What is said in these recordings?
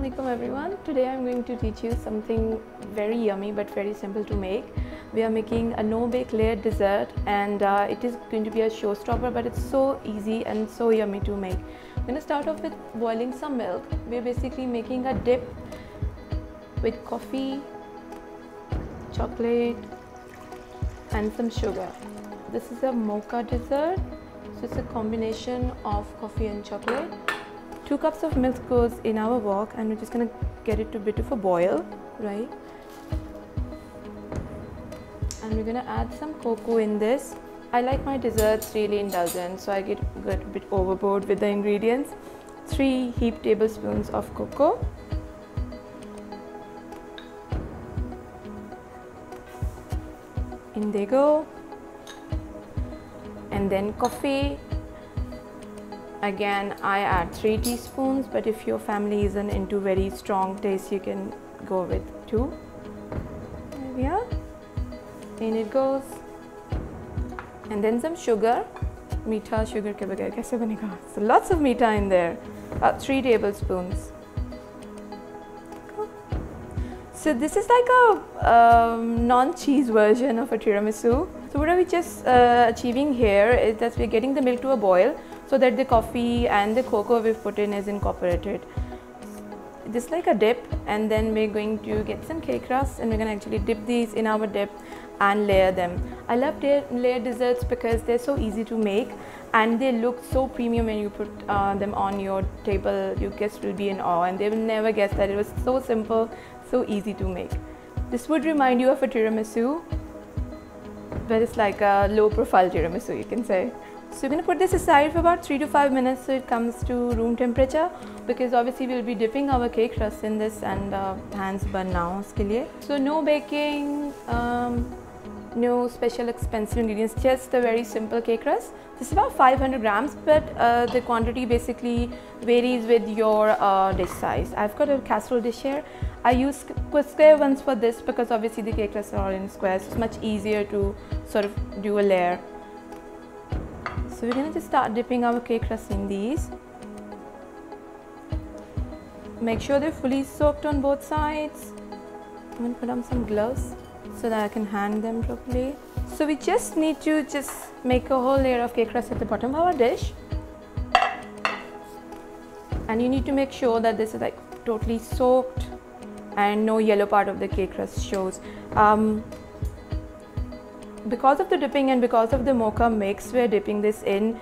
Assalamualaikum everyone. Today I'm going to teach you something very yummy but very simple to make. We are making a no-bake layered dessert, and it is going to be a showstopper, but it's so easy and so yummy to make. I'm going to start off with boiling some milk. We're basically making a dip with coffee, chocolate and some sugar. This is a mocha dessert, so it's a combination of coffee and chocolate. 2 cups of milk goes in our wok, and we're just gonna get it to a bit of a boil, right? And we're gonna add some cocoa in this. I like my desserts really indulgent, so I get a bit overboard with the ingredients. 3 heaped tablespoons of cocoa. In they go. And then coffee. Again, I add 3 teaspoons, but if your family isn't into very strong taste, you can go with 2. There we are. In it goes. And then some sugar. Meetha sugar ke bagair kaise banega? So lots of meetha in there. About 3 tablespoons. So this is like a non-cheese version of a tiramisu. So what are we just achieving here is that we're getting the milk to a boil, so that the coffee and the cocoa we've put in is incorporated. This is like a dip, and then we're going to get some cake crusts, and we're going to actually dip these in our dip and layer them. I love layered desserts because they're so easy to make and they look so premium when you put them on your table. Your guests will be in awe and they will never guess that it was so simple, so easy to make. This would remind you of a tiramisu, but it's like a low profile tiramisu, you can say. So we're going to put this aside for about 3 to 5 minutes so it comes to room temperature, because obviously we'll be dipping our cake crust in this, and hands burn now uske liye. So no baking, no special expensive ingredients, just a very simple cake crust. This is about 500 grams, but the quantity basically varies with your dish size. I've got a casserole dish here. I use square ones for this because obviously the cake crusts are all in squares, so it's much easier to sort of do a layer. So we're going to just start dipping our cake crust in these. Make sure they're fully soaked on both sides. I'm going to put on some gloves so that I can hand them properly. So we just need to make a whole layer of cake crust at the bottom of our dish. And you need to make sure that this is like totally soaked and no yellow part of the cake crust shows. Because of the dipping and because of the mocha mix we're dipping this in,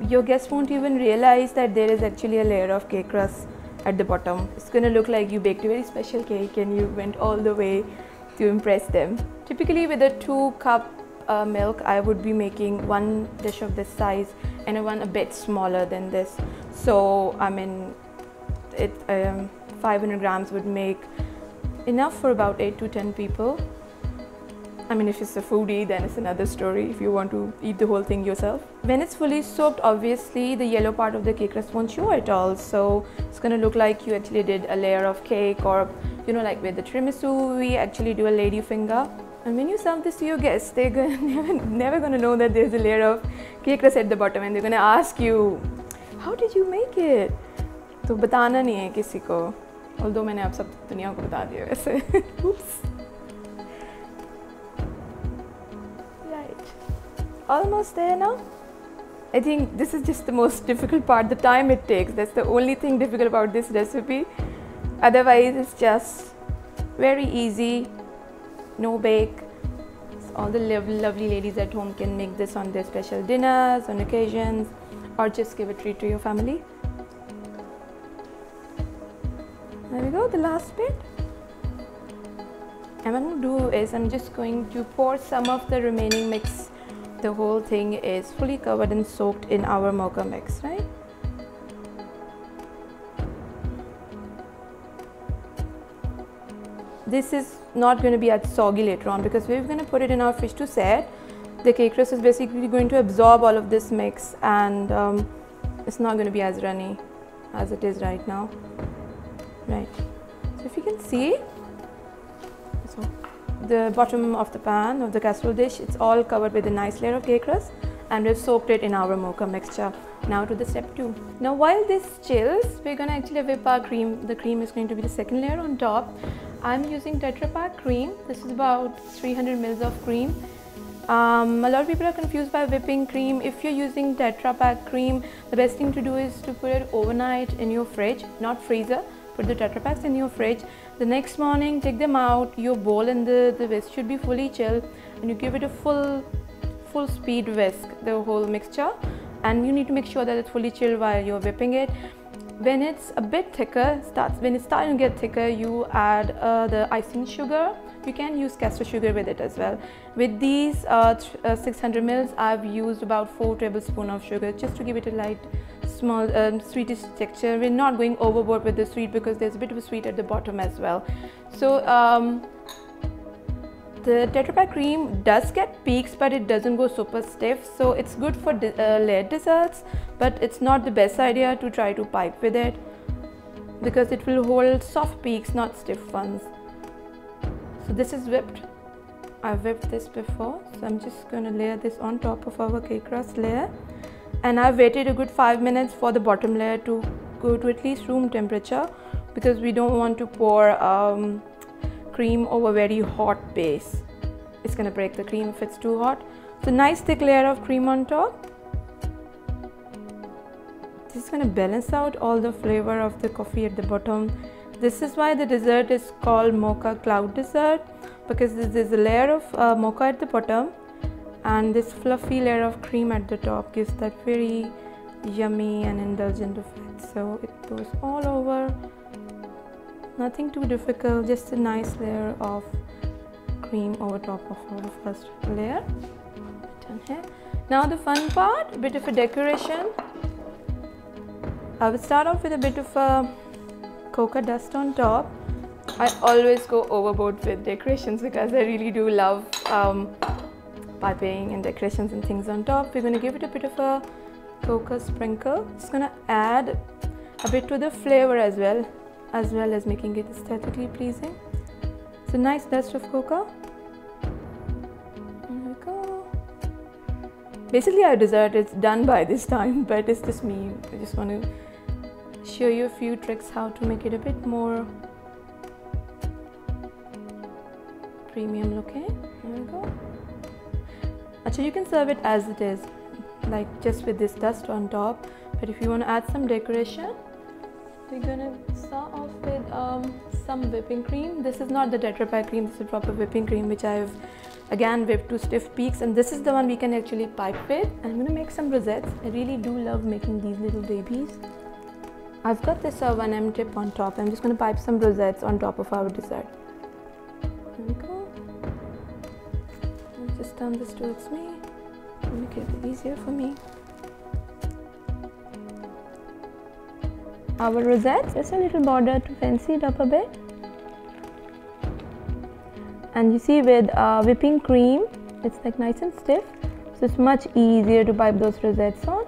your guests won't even realize that there is actually a layer of cake crust at the bottom. It's going to look like you baked a very special cake and you went all the way to impress them. Typically with a 2-cup milk, I would be making 1 dish of this size and one a bit smaller than this. So I mean, 500 grams would make enough for about 8 to 10 people. I mean, if it's a foodie, then it's another story if you want to eat the whole thing yourself. When it's fully soaked, obviously the yellow part of the cake crust won't show at all, so it's going to look like you actually did a layer of cake, or you know, like with the tiramisu we actually do a lady finger. And when you serve this to your guests, they're never going to know that there's a layer of cake crust at the bottom, and they're going to ask you, how did you make it? तो बताना नहीं है किसी को, although मैंने आप सब दुनिया को बता दिया वैसे. Oops. Almost there now. I think this is just the most difficult part, the time it takes. That's the only thing difficult about this recipe. Otherwise it's just very easy, no bake. So all the lovely ladies at home can make this on their special dinners, on occasions, or just give a treat to your family. There we go, the last bit. And what I'm going to do is I'm just going to pour some of the remaining mix. The whole thing is fully covered and soaked in our mocha mix, right? This is not going to be as soggy later on because we're going to put it in our fish to set. The cake crust is basically going to absorb all of this mix, and it's not going to be as runny as it is right now, right? So if you can see, so the bottom of the pan of the casserole dish, it's all covered with a nice layer of cake crust, and we've soaked it in our mocha mixture. Now to the step 2. Now while this chills, we're going to actually whip our cream. The cream is going to be the second layer on top. I'm using Tetra Pak cream. This is about 300 ml of cream. A lot of people are confused by whipping cream. If you're using Tetra Pak cream, the best thing to do is to put it overnight in your fridge, not freezer. Put the Tetra Paks in your fridge. The next morning, take them out. Your bowl and the whisk should be fully chilled, and you give it a full speed whisk, the whole mixture. And you need to make sure that it's fully chilled while you're whipping it. When it's a bit thicker, when it's starting to get thicker, you add the icing sugar. You can use castor sugar with it as well. With these 600 ml, I've used about 4 tablespoons of sugar just to give it a light, small, sweetish texture. We're not going overboard with the sweet because there's a bit of a sweet at the bottom as well. So the Tetra Pak cream does get peaks, but it doesn't go super stiff. So it's good for layered desserts, but it's not the best idea to try to pipe with it because it will hold soft peaks, not stiff ones. So this is whipped. I've whipped this before, so I'm just going to layer this on top of our cake crust layer. And I've waited a good 5 minutes for the bottom layer to go to at least room temperature because we don't want to pour cream over very hot base. It's going to break the cream if it's too hot. So nice thick layer of cream on top. This is going to balance out all the flavor of the coffee at the bottom. This is why the dessert is called mocha cloud dessert, because there's a layer of mocha at the bottom and this fluffy layer of cream at the top gives that very yummy and indulgent effect. So it goes all over. Nothing too difficult, just a nice layer of cream over top of our first layer. Done here. Now the fun part, a bit of a decoration. I will start off with a bit of a cocoa dust on top. I always go overboard with decorations because I really do love piping and decorations and things on top. We're going to give it a bit of a cocoa sprinkle. It's going to add a bit to the flavor as well as making it aesthetically pleasing. So nice dust of cocoa. There we go. Basically our dessert is done by this time, but it's just me. I just want to show you a few tricks how to make it a bit more premium looking. There we go. Actually, you can serve it as it is, like just with this dust on top. But if you want to add some decoration, we're gonna start off with some whipping cream. This is not the Tetra Pak cream, this is proper whipping cream which I've again whipped to stiff peaks, and this is the one we can actually pipe with. I'm gonna make some rosettes. I really do love making these little babies. I've got this 1M tip on top. I'm just gonna pipe some rosettes on top of our dessert. There we go. I'll just turn this towards me to make it a bit easier for me. Our rosette, just a little border to fancy it up a bit. And you see with whipping cream, it's like nice and stiff, so it's much easier to pipe those rosettes on.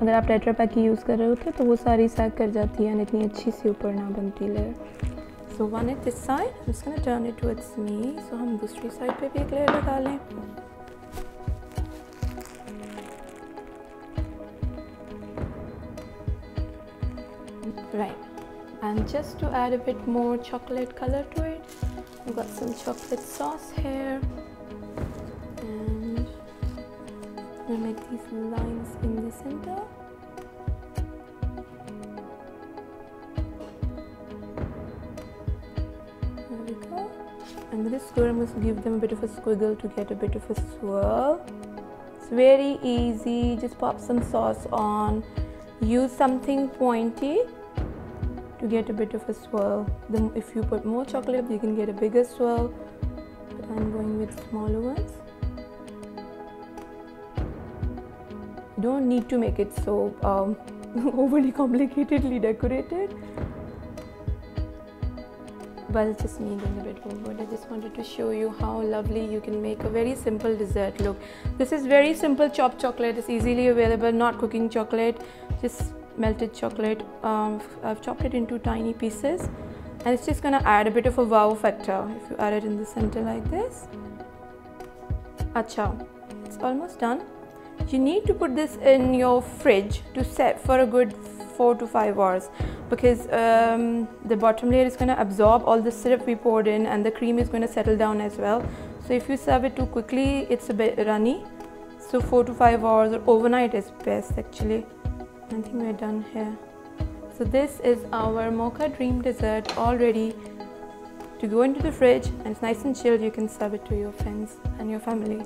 अगर आप tetra pack की use कर रहे होते तो वो सारी सैग कर जाती है, इतनी अच्छी सी ऊपर ना बनती layer. So one at this side, I'm just gonna turn it towards me. So हम दूसरी side पे भी एक लेयर लगा लें. Right, and just to add a bit more chocolate color to it, I've got some chocolate sauce here, and we'll make these lines in the center. There we go. And with this swirl, I'm going to give them a bit of a squiggle to get a bit of a swirl. It's very easy. Just pop some sauce on. Use something pointy to get a bit of a swirl. Then if you put more chocolate, you can get a bigger swirl, but I'm going with smaller ones. You don't need to make it so overly complicatedly decorated, but it's just me going a bit overboard. I just wanted to show you how lovely you can make a very simple dessert look. This is very simple chopped chocolate. It's easily available, not cooking chocolate, just melted chocolate. I've chopped it into tiny pieces, and it's just gonna add a bit of a wow factor if you add it in the center like this. Acha, it's almost done. You need to put this in your fridge to set for a good 4 to 5 hours, because the bottom layer is going to absorb all the syrup we poured in, and the cream is going to settle down as well. So if you serve it too quickly, it's a bit runny. So 4 to 5 hours or overnight is best actually. I think we're done here. So this is our Mocha Dream dessert, all ready to go into the fridge, and it's nice and chilled. You can serve it to your friends and your family.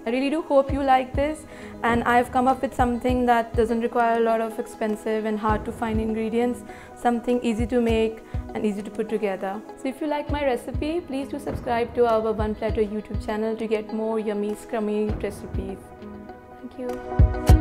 I really do hope you like this, and I've come up with something that doesn't require a lot of expensive and hard to find ingredients, something easy to make and easy to put together. So if you like my recipe, please do subscribe to our One Platter YouTube channel to get more yummy, scrummy recipes. Thank you.